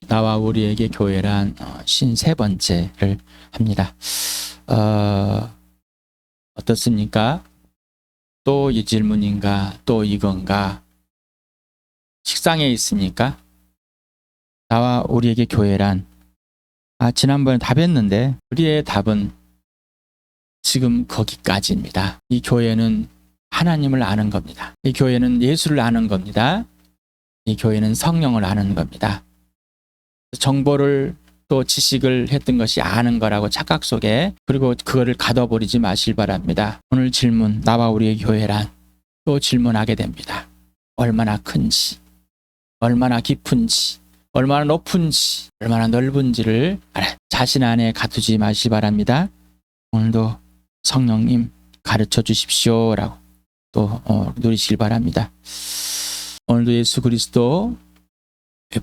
나와 우리에게 교회란 53번째를 합니다. 어떻습니까? 또 이 질문인가? 또 이건가? 식상해 있습니까? 나와 우리에게 교회란 지난번에 답했는데 우리의 답은 지금 거기까지입니다. 이 교회는 하나님을 아는 겁니다. 이 교회는 예수를 아는 겁니다. 이 교회는 성령을 아는 겁니다. 정보를 또 지식을 했던 것이 아는 거라고 착각 속에, 그리고 그거를 가둬버리지 마실 바랍니다. 오늘 질문, 나와 우리의 교회란, 또 질문하게 됩니다. 얼마나 큰지, 얼마나 깊은지, 얼마나 높은지, 얼마나 넓은지를 자신 안에 가두지 마시기 바랍니다. 오늘도 성령님 가르쳐 주십시오 라고 또 누리시길 바랍니다. 오늘도 예수 그리스도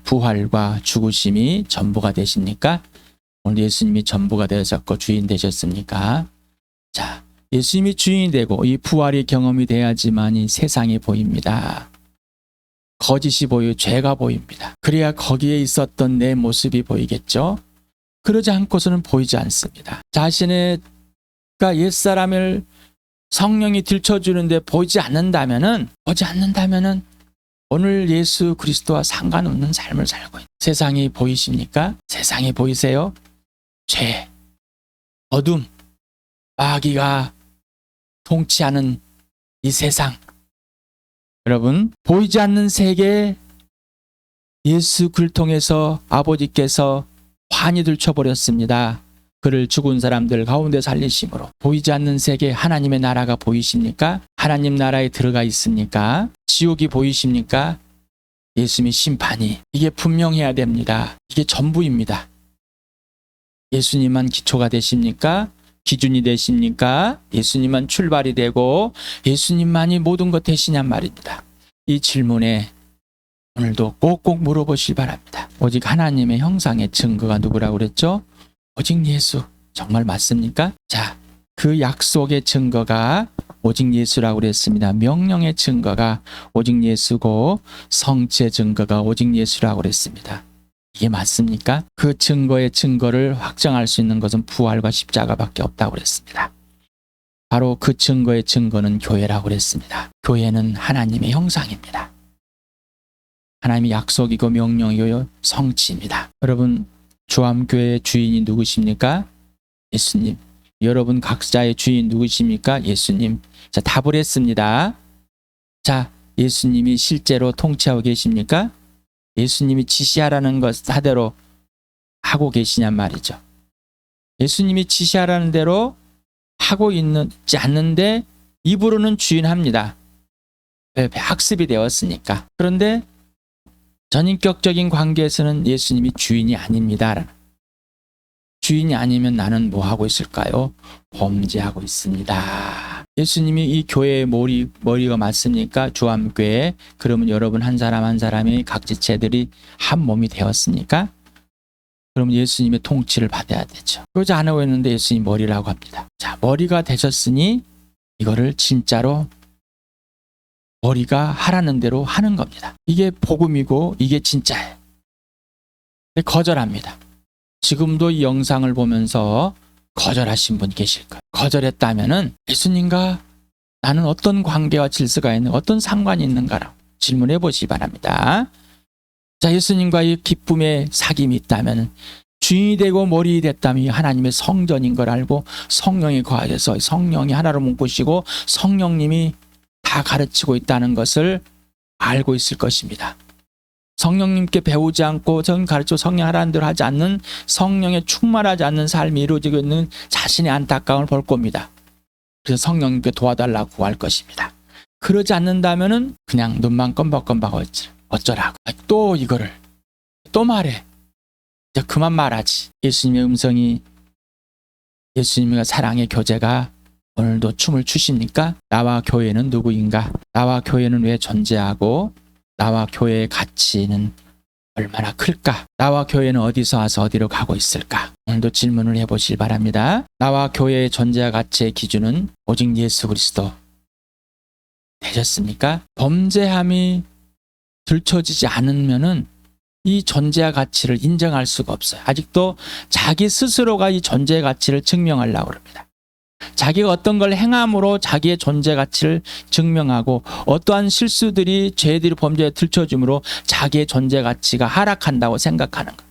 부활과 죽으심이 전부가 되십니까? 오늘 예수님이 전부가 되셨고 주인 되셨습니까? 자, 예수님이 주인이 되고 이 부활이 경험이 돼야지만 이 세상이 보입니다. 거짓이 보이고 죄가 보입니다. 그래야 거기에 있었던 내 모습이 보이겠죠? 그러지 않고서는 보이지 않습니다. 자신의 옛사람을 성령이 들춰주는데 보지 않는다면은 오늘 예수 그리스도와 상관없는 삶을 살고 있는 세상이 보이십니까? 세상이 보이세요? 죄, 어둠, 마귀가 통치하는 이 세상. 여러분, 보이지 않는 세계에 예수 그를 통해서 아버지께서 환히 들춰버렸습니다. 그를 죽은 사람들 가운데 살리심으로. 보이지 않는 세계 하나님의 나라가 보이십니까? 하나님 나라에 들어가 있습니까? 지옥이 보이십니까? 예수님의 심판이, 이게 분명해야 됩니다. 이게 전부입니다. 예수님만 기초가 되십니까? 기준이 되십니까? 예수님만 출발이 되고 예수님만이 모든 것 되시냔 말입니다. 이 질문에 오늘도 꼭꼭 물어보시기 바랍니다. 오직 하나님의 형상의 증거가 누구라고 그랬죠? 오직 예수. 정말 맞습니까? 자, 그 약속의 증거가 오직 예수라고 그랬습니다. 명령의 증거가 오직 예수고 성취의 증거가 오직 예수라고 그랬습니다. 이게 맞습니까? 그 증거의 증거를 확정할 수 있는 것은 부활과 십자가밖에 없다고 그랬습니다. 바로 그 증거의 증거는 교회라고 그랬습니다. 교회는 하나님의 형상입니다. 하나님의 약속이고 명령이고 성취입니다. 여러분, 주암교회의 주인이 누구십니까? 예수님. 여러분 각자의 주인 누구십니까? 예수님. 자, 답을 했습니다. 자, 예수님이 실제로 통치하고 계십니까? 예수님이 지시하라는 것 하대로 하고 계시냔 말이죠. 예수님이 지시하라는 대로 하고 있지 않는데 입으로는 주인합니다. 왜? 학습이 되었으니까. 그런데 전인격적인 관계에서는 예수님이 주인이 아닙니다. 주인이 아니면 나는 뭐 하고 있을까요? 범죄하고 있습니다. 예수님이 이 교회의 머리가 맞습니까? 주암교회. 그러면 여러분 한 사람 한 사람의 각 지체들이 한 몸이 되었습니까? 그러면 예수님의 통치를 받아야 되죠. 그러지 않고 있는데 예수님 머리라고 합니다. 자, 머리가 되셨으니 이거를 진짜로 머리가 하라는 대로 하는 겁니다. 이게 복음이고 이게 진짜예요. 근데 거절합니다. 지금도 이 영상을 보면서 거절하신 분 계실 거예요. 거절했다면은 예수님과 나는 어떤 관계와 질서가 있는, 어떤 상관이 있는가라고 질문해 보시기 바랍니다. 자, 예수님과 이 기쁨의 사귐이 있다면, 주인이 되고 머리 됐다면 하나님의 성전인 걸 알고 성령이 거하여서 성령이 하나로 묶으시고 성령님이 다 가르치고 있다는 것을 알고 있을 것입니다. 성령님께 배우지 않고 가르쳐 성령 하라는 대로 하지 않는, 성령에 충만하지 않는 삶이 이루어지고 있는 자신의 안타까움을 볼 겁니다. 그래서 성령님께 도와달라고 구할 것입니다. 그러지 않는다면은 그냥 눈만 껌벅껌벅 어쩌라고. 또 이거를 또 말해. 이제 그만 말하지. 예수님의 음성이, 예수님의 사랑의 교제가 오늘도 춤을 추십니까? 나와 교회는 누구인가? 나와 교회는 왜 존재하고 나와 교회의 가치는 얼마나 클까? 나와 교회는 어디서 와서 어디로 가고 있을까? 오늘도 질문을 해보시기 바랍니다. 나와 교회의 존재와 가치의 기준은 오직 예수 그리스도 되셨습니까? 범죄함이 들춰지지 않으면은 이 존재의 가치를 인정할 수가 없어요. 아직도 자기 스스로가 이 존재의 가치를 증명하려고 합니다. 자기가 어떤 걸 행함으로 자기의 존재 가치를 증명하고 어떠한 실수들이 죄들이 범죄에 들춰짐으로 자기의 존재 가치가 하락한다고 생각하는 것.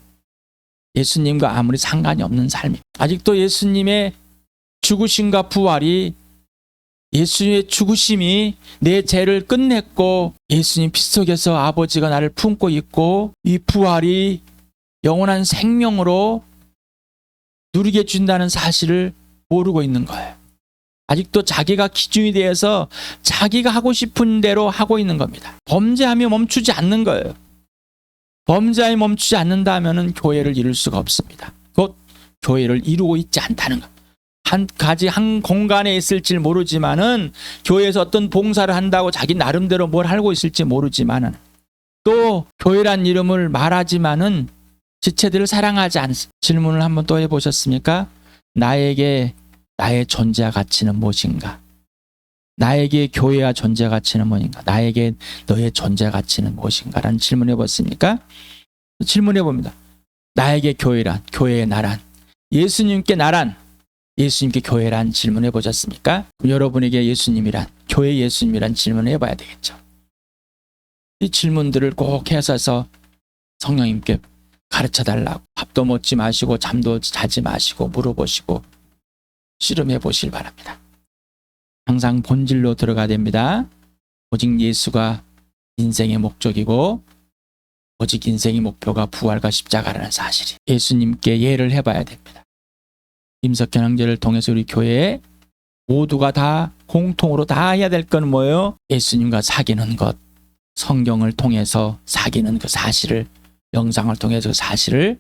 예수님과 아무리 상관이 없는 삶입니다. 아직도 예수님의 죽으심과 부활이 예수님의 죽으심이 내 죄를 끝냈고 예수님 피 속에서 아버지가 나를 품고 있고 이 부활이 영원한 생명으로 누리게 준다는 사실을 모르고 있는 거예요. 아직도 자기가 기준이 되어서 자기가 하고 싶은 대로 하고 있는 겁니다. 범죄하며 멈추지 않는 거예요. 범죄하며 멈추지 않는다면 교회를 이룰 수가 없습니다. 곧 교회를 이루고 있지 않다는 것. 한 공간에 있을지 모르지만은 교회에서 어떤 봉사를 한다고 자기 나름대로 뭘 하고 있을지 모르지만은 또 교회란 이름을 말하지만은 지체들을 사랑하지 않습니다. 질문을 한번 또 해보셨습니까? 나에게 나의 존재와 가치는 무엇인가? 나에게 교회와 존재 가치는 무엇인가? 나에게 너의 존재 가치는 무엇인가? 라는 질문을 해봤습니까? 질문해 봅니다. 나에게 교회란, 교회의 나란, 예수님께 나란, 예수님께 교회란 질문해 보셨습니까? 여러분에게 예수님이란, 교회 예수님이란 질문을 해봐야 되겠죠. 이 질문들을 꼭 해서 성령님께 가르쳐 달라고, 밥도 먹지 마시고 잠도 자지 마시고 물어보시고 씨름해 보실 바랍니다. 항상 본질로 들어가야 됩니다. 오직 예수가 인생의 목적이고 오직 인생의 목표가 부활과 십자가라는 사실이 예수님께 예를 해봐야 됩니다. 임석현 형제를 통해서 우리 교회에 모두가 다 공통으로 다 해야 될 건 뭐예요? 예수님과 사귀는 것, 성경을 통해서 사귀는 그 사실을, 영상을 통해서 그 사실을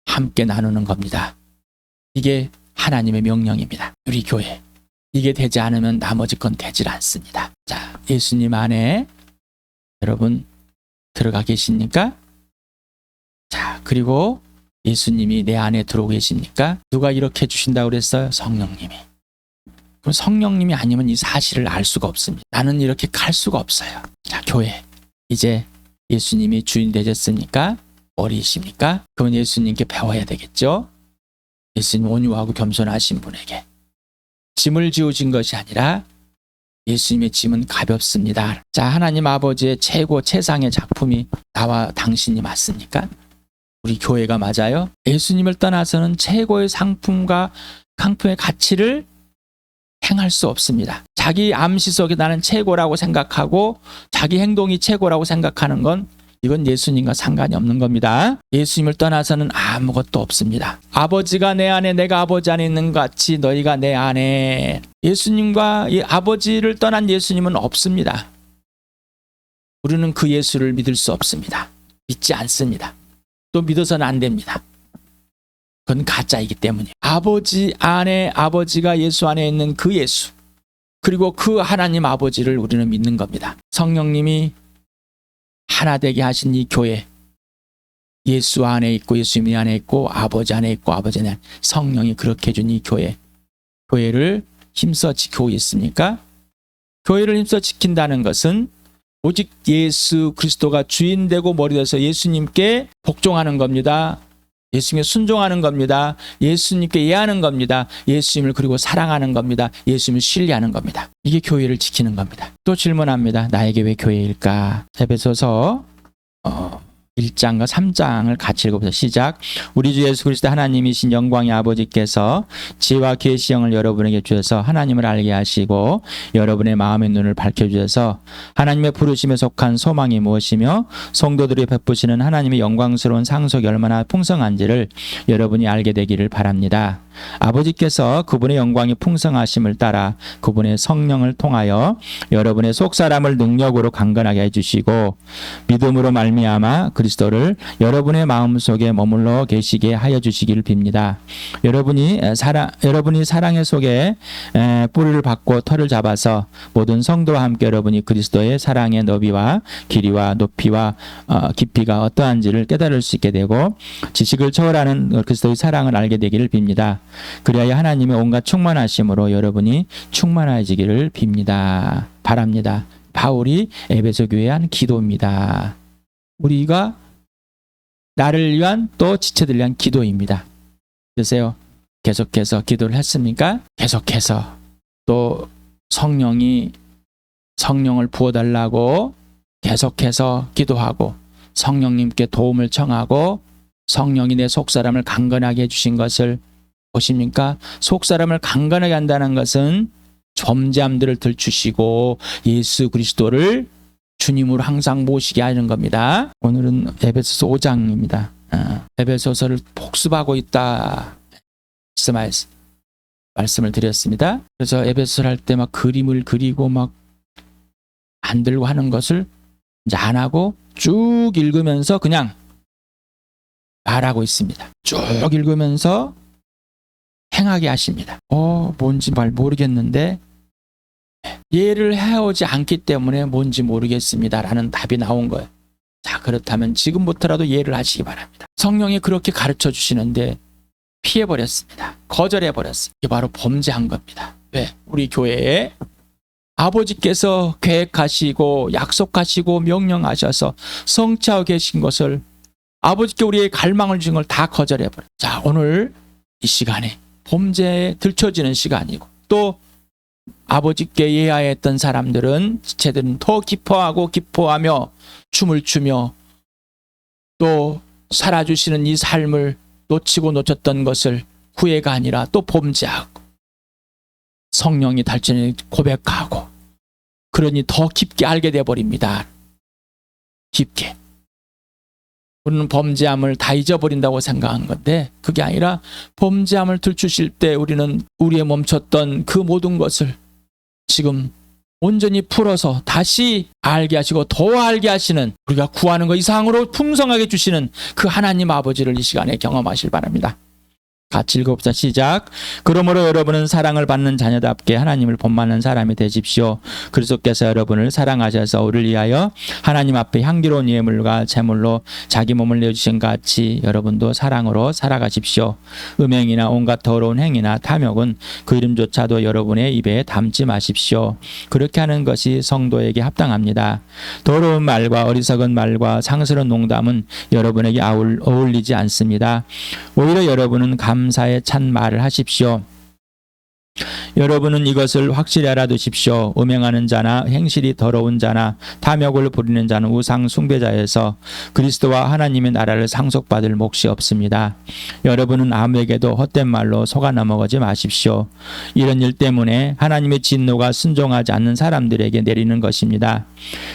함께 나누는 겁니다. 이게 하나님의 명령입니다. 우리 교회. 이게 되지 않으면 나머지 건 되질 않습니다. 자, 예수님 안에 여러분 들어가 계십니까? 자, 그리고 예수님이 내 안에 들어오고 계십니까? 누가 이렇게 해주신다고 그랬어요? 성령님이. 그럼 성령님이 아니면 이 사실을 알 수가 없습니다. 나는 이렇게 갈 수가 없어요. 자, 교회. 이제 예수님이 주인 되셨으니까 어리십니까? 그건 예수님께 배워야 되겠죠? 예수님 온유하고 겸손하신 분에게 짐을 지우신 것이 아니라 예수님의 짐은 가볍습니다. 자, 하나님 아버지의 최고 최상의 작품이 나와 당신이 맞습니까? 우리 교회가 맞아요? 예수님을 떠나서는 최고의 상품의 가치를 행할 수 없습니다. 자기 암시 속에 나는 최고라고 생각하고 자기 행동이 최고라고 생각하는 건 이건 예수님과 상관이 없는 겁니다. 예수님을 떠나서는 아무것도 없습니다. 아버지가 내 안에 내가 아버지 안에 있는 것 같이 너희가 내 안에. 예수님과 이 아버지를 떠난 예수님은 없습니다. 우리는 그 예수를 믿을 수 없습니다. 믿지 않습니다. 또 믿어서는 안 됩니다. 그건 가짜이기 때문이에요. 아버지 안에, 아버지가 예수 안에 있는 그 예수, 그리고 그 하나님 아버지를 우리는 믿는 겁니다. 성령님이 하나 되게 하신 이 교회, 예수 안에 있고 예수님 안에 있고 아버지 안에 있고 아버지 안에 성령이 그렇게 해준 이 교회, 교회를 힘써 지키고 있습니까? 교회를 힘써 지킨다는 것은 오직 예수 그리스도가 주인 되고 머리 돼서 예수님께 복종하는 겁니다. 예수님께 순종하는 겁니다. 예수님께 예하는 겁니다. 예수님을 그리고 사랑하는 겁니다. 예수님을 신뢰하는 겁니다. 이게 교회를 지키는 겁니다. 또 질문합니다. 나에게 왜 교회일까? 에베소서 1장과 3장을 같이 읽어보세요. 시작. 우리 주 예수 그리스도 하나님이신 영광의 아버지께서 지혜와 계시형을 여러분에게 주셔서 하나님을 알게 하시고 여러분의 마음의 눈을 밝혀주셔서 하나님의 부르심에 속한 소망이 무엇이며 성도들이 베푸시는 하나님의 영광스러운 상속이 얼마나 풍성한지를 여러분이 알게 되기를 바랍니다. 아버지께서 그분의 영광이 풍성하심을 따라 그분의 성령을 통하여 여러분의 속사람을 능력으로 강건하게 해주시고 믿음으로 말미암아 그리스도를 여러분의 마음속에 머물러 계시게 하여 주시기를 빕니다. 여러분이 사랑의 속에 뿌리를 받고 털을 잡아서 모든 성도와 함께 여러분이 그리스도의 사랑의 너비와 길이와 높이와 깊이가 어떠한지를 깨달을 수 있게 되고 지식을 초월하는 그리스도의 사랑을 알게 되기를 빕니다. 그리하여 하나님의 온갖 충만하심으로 여러분이 충만해지기를 빕니다. 바랍니다. 바울이 에베소 교회에 한 기도입니다. 우리가 나를 위한 또 지체들을 위한 기도입니다. 그래서요. 계속해서 기도를 했습니까? 계속해서 또 성령을 부어달라고 계속해서 기도하고 성령님께 도움을 청하고 성령이 내 속사람을 강건하게 해주신 것을 보십니까? 속사람을 강건하게 한다는 것은 점잠들을 들추시고 예수 그리스도를 주님으로 항상 모시게 하는 겁니다. 오늘은 에베소서 5장입니다. 에베소서를 복습하고 있다 말씀을 드렸습니다. 그래서 에베소서를 할 때 막 그림을 그리고 막 만들고 하는 것을 이제 안 하고 쭉 읽으면서 그냥 말하고 있습니다. 쭉 읽으면서 행하게 하십니다. 뭔지 말 모르겠는데 이해를 해오지 않기 때문에 뭔지 모르겠습니다라는 답이 나온 거예요. 자, 그렇다면 지금부터라도 이해를 하시기 바랍니다. 성령이 그렇게 가르쳐 주시는데 피해버렸습니다. 거절해버렸습니다. 이게 바로 범죄한 겁니다. 왜? 우리 교회에 아버지께서 계획하시고 약속하시고 명령하셔서 성취하고 계신 것을 아버지께 우리의 갈망을 주신 걸 다 거절해버렸어요. 자, 오늘 이 시간에 범죄에 들춰지는 시간이고 또 아버지께 예하였던 사람들은 지체들은 더 기뻐하며 춤을 추며 또 살아주시는 이 삶을 놓치고 놓쳤던 것을 후회가 아니라 또 범죄하고 성령이 달전히 고백하고 그러니 더 깊게 알게 되어버립니다. 깊게. 우리는 범죄함을 다 잊어버린다고 생각한 건데 그게 아니라 범죄함을 들추실 때 우리는 우리의 멈췄던 그 모든 것을 지금 온전히 풀어서 다시 알게 하시고 더 알게 하시는 우리가 구하는 것 이상으로 풍성하게 주시는 그 하나님 아버지를 이 시간에 경험하실 바랍니다. 같이 읽어봅시다. 시작. 그러므로 여러분은 사랑을 받는 자녀답게 하나님을 본받는 사람이 되십시오. 그리스도께서 여러분을 사랑하셔서 우리를 위하여 하나님 앞에 향기로운 예물과 제물로 자기 몸을 내주신 같이 여러분도 사랑으로 살아가십시오. 음행이나 온갖 더러운 행위나 탐욕은 그 이름조차도 여러분의 입에 담지 마십시오. 그렇게 하는 것이 성도에게 합당합니다. 더러운 말과 어리석은 말과 상스러운 농담은 여러분에게 어울리지 않습니다. 오히려 여러분은 감사의 찬 말을 하십시오. 여러분은 이것을 확실히 알아두십시오. 음행하는 자나 행실이 더러운 자나 탐욕을 부리는 자는 우상 숭배자여서 그리스도와 하나님의 나라를 상속받을 몫이 없습니다. 여러분은 아무에게도 헛된 말로 속아 넘어가지 마십시오. 이런 일 때문에 하나님의 진노가 순종하지 않는 사람들에게 내리는 것입니다.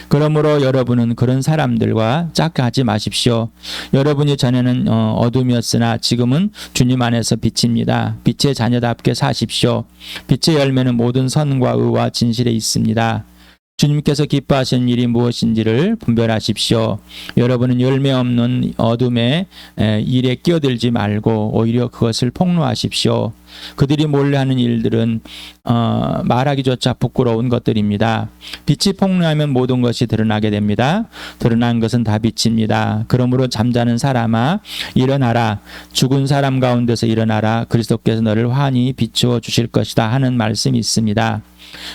그러므로 여러분은 그런 사람들과 짝하지 마십시오. 여러분이 전에는 어둠이었으나 지금은 주님 안에서 빛입니다. 빛의 자녀답게 사십시오. 빛의 열매는 모든 선과 의와 진실에 있습니다. 주님께서 기뻐하시는 일이 무엇인지를 분별하십시오. 여러분은 열매 없는 어둠의 일에 끼어들지 말고 오히려 그것을 폭로하십시오. 그들이 몰래 하는 일들은 말하기조차 부끄러운 것들입니다. 빛이 폭로하면 모든 것이 드러나게 됩니다. 드러난 것은 다 빛입니다. 그러므로 잠자는 사람아 일어나라. 죽은 사람 가운데서 일어나라. 그리스도께서 너를 환히 비추어 주실 것이다 하는 말씀이 있습니다.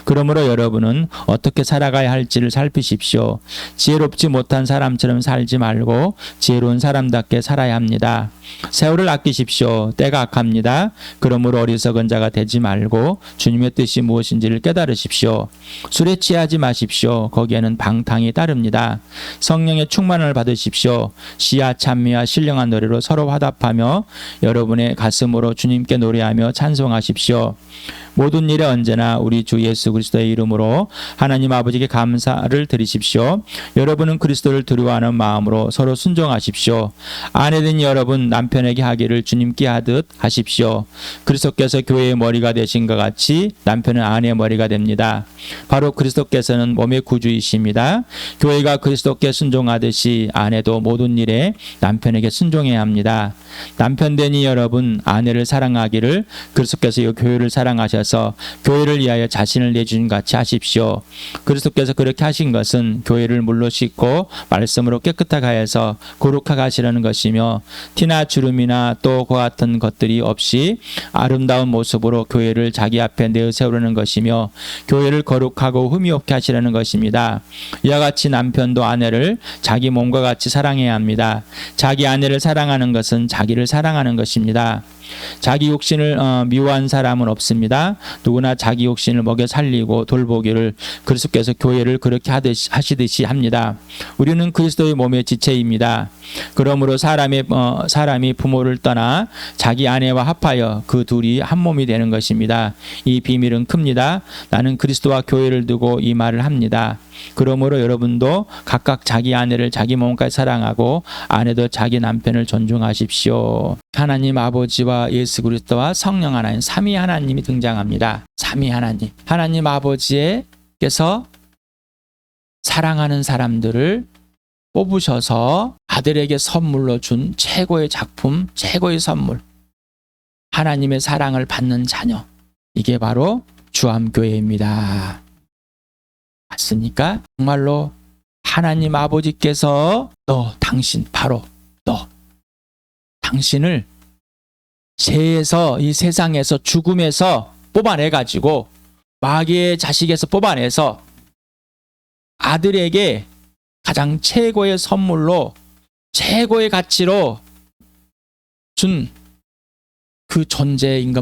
그러므로 여러분은 어떻게 살아가야 할지를 살피십시오. 지혜롭지 못한 사람처럼 살지 말고 지혜로운 사람답게 살아야 합니다. 세월을 아끼십시오. 때가 악합니다. 그러므로 어리석은 자가 되지 말고 주님의 뜻이 무엇인지를 깨달으십시오. 술에 취하지 마십시오. 거기에는 방탕이 따릅니다. 성령의 충만을 받으십시오. 시와 찬미와 신령한 노래로 서로 화답하며 여러분의 가슴으로 주님께 노래하며 찬송하십시오. 모든 일에 언제나 우리 주 예수 그리스도의 이름으로 하나님 아버지께 감사를 드리십시오. 여러분은 그리스도를 두려워하는 마음으로 서로 순종하십시오. 아내된 여러분 남편에게 하기를 주님께 하듯 하십시오. 그리스도께서 교회의 머리가 되신 것 같이 남편은 아내의 머리가 됩니다. 바로 그리스도께서는 몸의 구주이십니다. 교회가 그리스도께 순종하듯이 아내도 모든 일에 남편에게 순종해야 합니다. 남편되니 여러분 아내를 사랑하기를 그리스도께서 이 교회를 사랑하셔서 하여서 교회를 위하여 자신을 내주신 같이 하십시오. 그리스도께서 그렇게 하신 것은 교회를 물로 씻고 말씀으로 깨끗하게 하여서 거룩하게 하시려는 것이며 티나 주름이나 또 그와 같은 것들이 없이 아름다운 모습으로 교회를 자기 앞에 내세우려는 것이며 교회를 거룩하고 흠이 없게 하시려는 것입니다. 이와 같이 남편도 아내를 자기 몸과 같이 사랑해야 합니다. 자기 아내를 사랑하는 것은 자기를 사랑하는 것입니다. 자기 욕심을 미워한 사람은 없습니다. 누구나 자기 욕심을 먹여 살리고 돌보기를 그리스도께서 교회를 그렇게 하시듯이 합니다. 우리는 그리스도의 몸의 지체입니다. 그러므로 사람이 부모를 떠나 자기 아내와 합하여 그 둘이 한 몸이 되는 것입니다. 이 비밀은 큽니다. 나는 그리스도와 교회를 두고 이 말을 합니다. 그러므로 여러분도 각각 자기 아내를 자기 몸까지 사랑하고 아내도 자기 남편을 존중하십시오. 하나님 아버지와 예수 그리스도와 성령 하나님 삼위 하나님이 등장합니다. 삼위 하나님 아버지께서 사랑하는 사람들을 뽑으셔서 아들에게 선물로 준 최고의 작품, 최고의 선물, 하나님의 사랑을 받는 자녀, 이게 바로 주암교회입니다. 맞습니까? 정말로 하나님 아버지께서 당신을 죄에서, 이 세상에서, 죽음에서 뽑아내가지고 마귀의 자식에서 뽑아내서 아들에게 가장 최고의 선물로, 최고의 가치로 준 그 존재인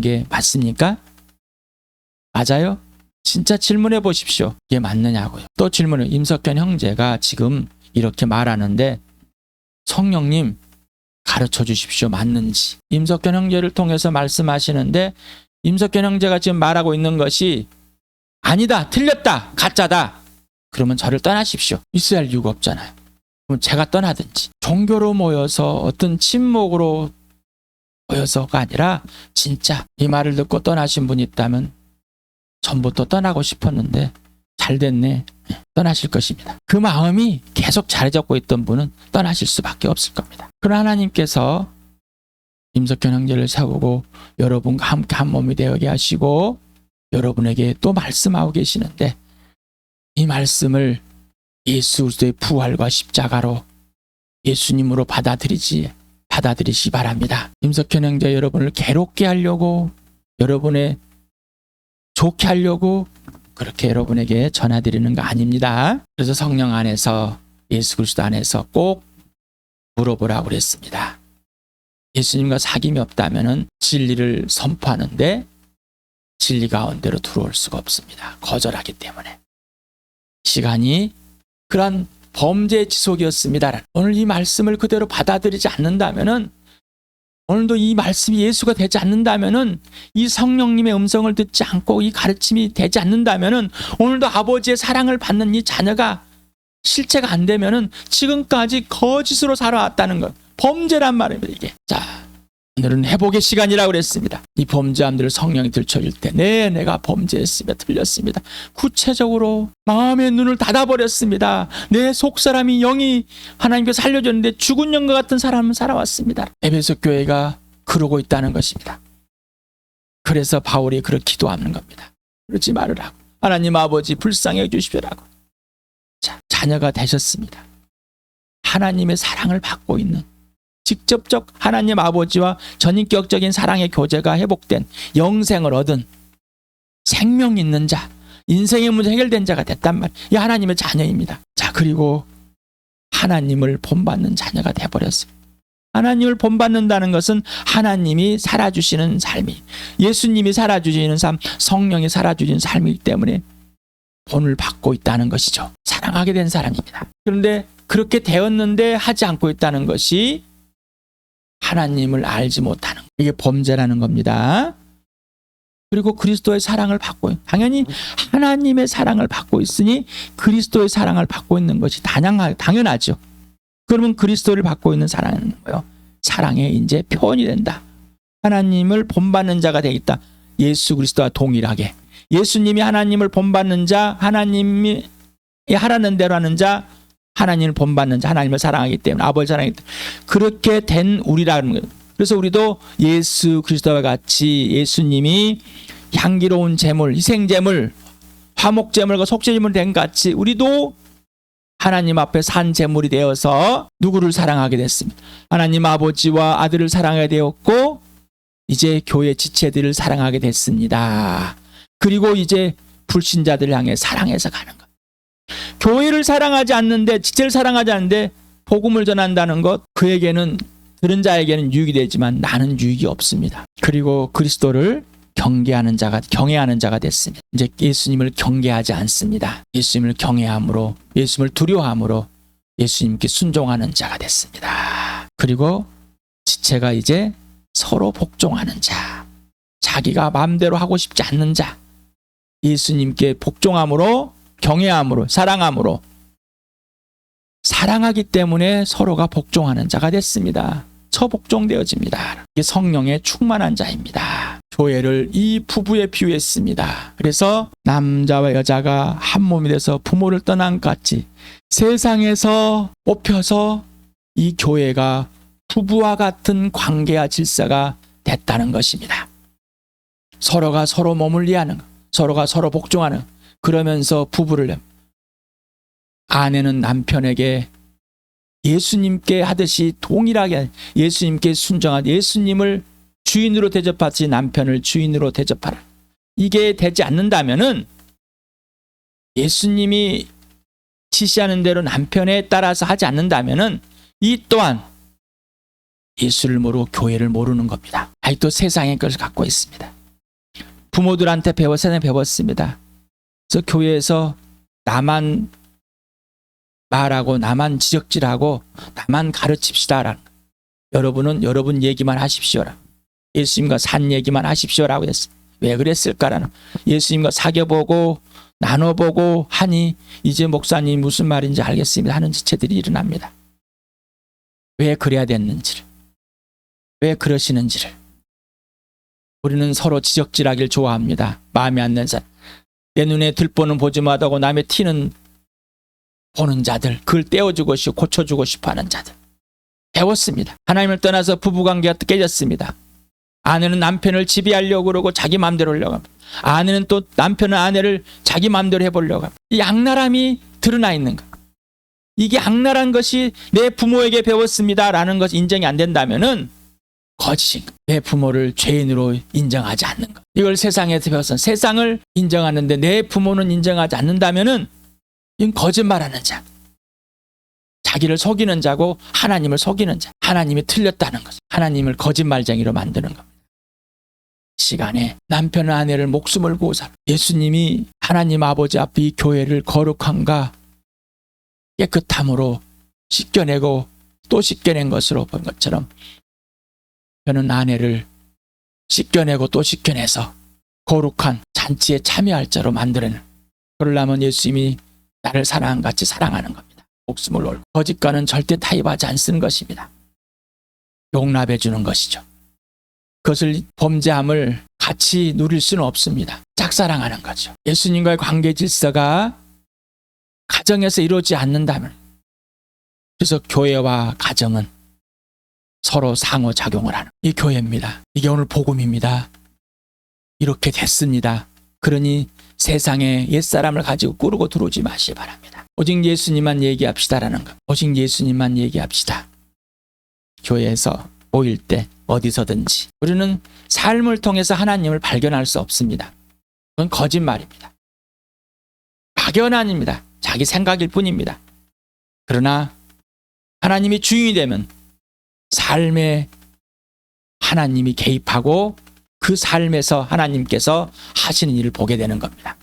게 맞습니까? 맞아요? 진짜 질문해 보십시오. 이게 맞느냐고요. 또 질문을, 임석현 형제가 지금 이렇게 말하는데 성령님 가르쳐 주십시오. 맞는지. 임석현 형제를 통해서 말씀하시는데 임석현 형제가 지금 말하고 있는 것이 아니다, 틀렸다, 가짜다, 그러면 저를 떠나십시오. 있어야 할 이유가 없잖아요. 그럼 제가 떠나든지. 종교로 모여서 어떤 침묵으로 모여서가 아니라 진짜 이 말을 듣고 떠나신 분이 있다면 전부터 떠나고 싶었는데 잘 됐네, 떠나실 것입니다. 그 마음이 계속 자리 잡고 있던 분은 떠나실 수밖에 없을 겁니다. 그러나 하나님께서 임석현 형제를 세우고 여러분과 함께 한 몸이 되게 하시고 여러분에게 또 말씀하고 계시는데 이 말씀을 예수 그리스도의 부활과 십자가로 예수님으로 받아들이시 바랍니다. 임석현 형제 여러분을 괴롭게 하려고, 여러분의 좋게 하려고 그렇게 여러분에게 전해드리는 거 아닙니다. 그래서 성령 안에서, 예수 그리스도 안에서 꼭 물어보라고 그랬습니다. 예수님과 사귐이 없다면 진리를 선포하는데 진리 가운데로 들어올 수가 없습니다. 거절하기 때문에. 시간이 그런 범죄의 지속이었습니다. 오늘 이 말씀을 그대로 받아들이지 않는다면, 오늘도 이 말씀이 예수가 되지 않는다면, 이 성령님의 음성을 듣지 않고 이 가르침이 되지 않는다면, 오늘도 아버지의 사랑을 받는 이 자녀가 실체가 안 되면 지금까지 거짓으로 살아왔다는 것, 범죄란 말입니다. 이게. 자, 오늘은 회복의 시간이라고 그랬습니다. 이 범죄함들을 성령이 들춰줄 때, 내가 범죄했으며 틀렸습니다. 구체적으로 마음의 눈을 닫아버렸습니다. 내 속사람이, 영이 하나님께서 살려줬는데 죽은 영과 같은 사람은 살아왔습니다. 에베소 교회가 그러고 있다는 것입니다. 그래서 바울이 그렇게 기도하는 겁니다. 그러지 말으라고. 하나님 아버지 불쌍해 주십시오라고. 자, 자녀가 되셨습니다. 하나님의 사랑을 받고 있는, 직접적 하나님 아버지와 전인격적인 사랑의 교제가 회복된, 영생을 얻은, 생명 있는 자, 인생의 문제 해결된 자가 됐단 말이에요. 이 하나님의 자녀입니다. 자, 그리고 하나님을 본받는 자녀가 돼버렸어요. 하나님을 본받는다는 것은 하나님이 살아주시는 삶이, 예수님이 살아주시는 삶, 성령이 살아주시는 삶이기 때문에 본을 받고 있다는 것이죠. 사랑하게 된 사람입니다. 그런데 그렇게 되었는데 하지 않고 있다는 것이 하나님을 알지 못하는, 이게 범죄라는 겁니다. 그리고 그리스도의 사랑을 받고, 당연히 하나님의 사랑을 받고 있으니 그리스도의 사랑을 받고 있는 것이 당연하죠. 그러면 그리스도를 받고 있는 사랑은 뭐예요? 사랑의 이제 표현이 된다. 하나님을 본받는 자가 되겠다. 예수 그리스도와 동일하게. 예수님이 하나님을 본받는 자, 하나님이 하라는 대로 하는 자, 하나님을 본받는 자, 하나님을 사랑하기 때문에, 아버지 사랑하기 때문에 그렇게 된 우리라는 거예요. 그래서 우리도 예수 그리스도와 같이 예수님이 향기로운 제물, 희생제물, 화목제물과 속죄제물 된 같이 우리도 하나님 앞에 산 제물이 되어서 누구를 사랑하게 됐습니다. 하나님 아버지와 아들을 사랑하게 되었고 이제 교회 지체들을 사랑하게 됐습니다. 그리고 이제 불신자들을 향해 사랑해서 가는 것. 교회를 사랑하지 않는데, 지체를 사랑하지 않는데 복음을 전한다는 것, 그에게는, 들은 자에게는 유익이 되지만 나는 유익이 없습니다. 그리고 그리스도를 경외하는 자가 됐습니다. 이제 예수님을 경계하지 않습니다. 예수님을 경외함으로, 예수님을 두려워함으로 예수님께 순종하는 자가 됐습니다. 그리고 지체가 이제 서로 복종하는 자, 자기가 마음대로 하고 싶지 않는 자, 예수님께 복종함으로, 경외함으로, 사랑함으로, 사랑하기 때문에 서로가 복종하는 자가 됐습니다. 처복종되어집니다. 이게 성령의 충만한 자입니다. 교회를 이 부부에 비유했습니다. 그래서 남자와 여자가 한 몸이 돼서 부모를 떠난 것 같이 세상에서 뽑혀서 이 교회가 부부와 같은 관계와 질서가 됐다는 것입니다. 서로가 서로 몸을 이해하는 것, 서로가 서로 복종하는 것. 그러면서 부부를, 아내는 남편에게 예수님께 하듯이 동일하게 예수님께 순종하듯 예수님을 주인으로 대접하지 남편을 주인으로 대접하라. 이게 되지 않는다면은, 예수님이 지시하는 대로 남편에 따라서 하지 않는다면은 이 또한 예수를 모르고 교회를 모르는 겁니다. 아직도 세상의 것을 갖고 있습니다. 부모들한테 세상에 배웠습니다. 그래서 교회에서 나만 말하고 나만 지적질하고 나만 가르칩시다라는, 여러분은 여러분 얘기만 하십시오라, 예수님과 산 얘기만 하십시오라고 했습니다. 왜 그랬을까라는, 예수님과 사귀어보고 나눠보고 하니 이제 목사님 무슨 말인지 알겠습니다 하는 지체들이 일어납니다. 왜 그래야 됐는지를, 왜 그러시는지를. 우리는 서로 지적질하기를 좋아합니다. 마음에 안 드는 사람, 내 눈에 들보는 보지 못하고 남의 티는 보는 자들, 그걸 떼어주고 싶고 고쳐주고 싶어하는 자들. 배웠습니다. 하나님을 떠나서 부부관계가 깨졌습니다. 아내는 남편을 지배하려고 그러고 자기 마음대로 하려고 합니다. 아내는 또 남편은 아내를 자기 마음대로 해보려고 합니다. 이 악랄함이 드러나 있는 것, 이게 악랄한 것이 내 부모에게 배웠습니다라는 것이 인정이 안 된다면은 거짓인 것. 내 부모를 죄인으로 인정하지 않는 것, 이걸 세상에서 배웠어. 세상을 인정하는데 내 부모는 인정하지 않는다면은 이건 거짓말하는 자, 자기를 속이는 자고 하나님을 속이는 자, 하나님이 틀렸다는 것, 하나님을 거짓말쟁이로 만드는 겁니다. 시간에 남편은 아내를 목숨을 구워 살아, 예수님이 하나님 아버지 앞에 이 교회를 거룩함과 깨끗함으로 씻겨내고 또 씻겨낸 것으로 본 것처럼 저는 아내를 씻겨내고 또 씻겨내서 거룩한 잔치에 참여할 자로 만들어내는, 그러려면 예수님이 나를 사랑한 같이 사랑하는 겁니다. 목숨을 걸고 거짓과는 절대 타협하지 않는 것입니다. 용납해 주는 것이죠. 그것을, 범죄함을 같이 누릴 수는 없습니다. 짝사랑하는 거죠. 예수님과의 관계 질서가 가정에서 이루어지지 않는다면, 그래서 교회와 가정은 서로 상호작용을 하는 이 교회입니다. 이게 오늘 복음입니다. 이렇게 됐습니다. 그러니 세상에 옛사람을 가지고 꾸르고 들어오지 마시기 바랍니다. 오직 예수님만 얘기합시다라는 것. 오직 예수님만 얘기합시다. 교회에서 모일 때 어디서든지 우리는 삶을 통해서 하나님을 발견할 수 없습니다. 그건 거짓말입니다. 막연한입니다. 자기 생각일 뿐입니다. 그러나 하나님이 주인이 되면 삶에 하나님이 개입하고 그 삶에서 하나님께서 하시는 일을 보게 되는 겁니다.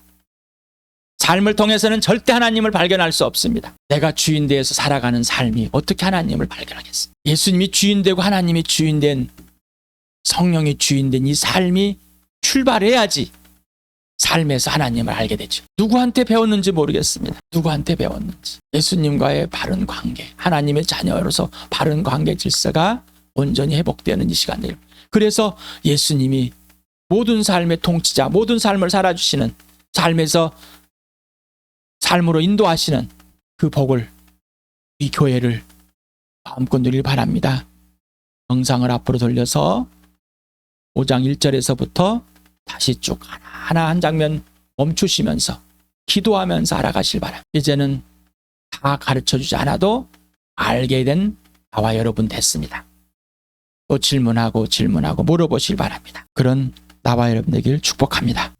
삶을 통해서는 절대 하나님을 발견할 수 없습니다. 내가 주인 되어서 살아가는 삶이 어떻게 하나님을 발견하겠습니까? 예수님이 주인 되고 하나님이 주인 된, 성령이 주인 된 이 삶이 출발해야지 삶에서 하나님을 알게 되죠. 누구한테 배웠는지 모르겠습니다. 누구한테 배웠는지. 예수님과의 바른 관계, 하나님의 자녀로서 바른 관계 질서가 온전히 회복되는 이 시간들. 그래서 예수님이 모든 삶의 통치자, 모든 삶을 살아주시는, 삶에서 삶으로 인도하시는 그 복을 이 교회를 마음껏 누리길 바랍니다. 영상을 앞으로 돌려서 5장 1절에서부터 다시 쭉 하나하나 한 장면 멈추시면서 기도하면서 알아가실 바랍니다. 이제는 다 가르쳐주지 않아도 알게 된 나와 여러분 됐습니다. 또 질문하고 물어보실 바랍니다. 그런 나와 여러분 되길 축복합니다.